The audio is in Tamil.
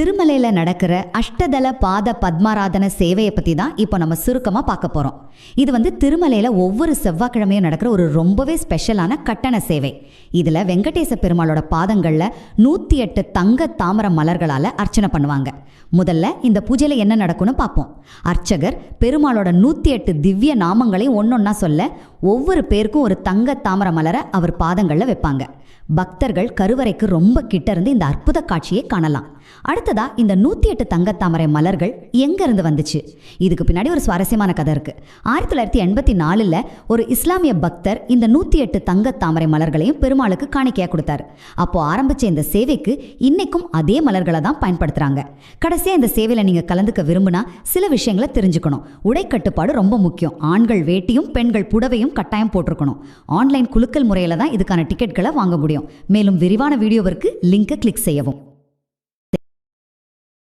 திருமலையில் நடக்கிற அஷ்டதள பாத பத்மாராதன சேவையை பற்றி தான் இப்போ நம்ம சுருக்கமாக பார்க்க போகிறோம். இது திருமலையில் ஒவ்வொரு செவ்வாய்க்கிழமையும் நடக்கிற ஒரு ரொம்பவே ஸ்பெஷலான கட்டண சேவை. இதில் வெங்கடேச பெருமாளோட பாதங்களில் 108 தங்க தாமர மலர்களால் அர்ச்சனை பண்ணுவாங்க. முதல்ல இந்த பூஜையில் என்ன நடக்கும்னு பார்ப்போம். அர்ச்சகர் பெருமாளோட 108 திவ்ய நாமங்களையும் ஒன்னொன்னா சொல்ல ஒவ்வொரு பேருக்கும் ஒரு தங்க தாமர மலரை அவர் பாதங்களில் வைப்பாங்க. பக்தர்கள் கருவறைக்கு ரொம்ப கிட்ட இருந்து இந்த அற்புத காட்சியை காணலாம். அடுத்ததா இந்த 108 தங்கத்தாமரை மலர்கள் எங்க இருந்து வந்துச்சு? இதுக்கு பின்னாடி ஒரு சுவாரஸ்யமான கதை இருக்கு. 1984 ஒரு இஸ்லாமிய பக்தர் இந்த 108 தங்கத்தாமரை மலர்களையும் பெருமாளுக்கு காணிக்கையா கொடுத்தாரு. அப்போ ஆரம்பிச்ச இந்த சேவைக்கு இன்னைக்கும் அதே மலர்களை தான் பயன்படுத்துறாங்க. கடைசியா இந்த சேவையில நீங்க கலந்துக்க விரும்பினா சில விஷயங்களை தெரிஞ்சுக்கணும். உடை கட்டுப்பாடு ரொம்ப முக்கியம். ஆண்கள் வேட்டியும் பெண்கள் புடவையும் கட்டாயம் போட்டிருக்கணும். ஆன்லைன் குலுக்கல் முறையில தான் இதுக்கான டிக்கெட்களை வாங்க முடியும். மேலும் விரிவான வீடியோவிற்கு லிங்கை கிளிக் செய்யவும்.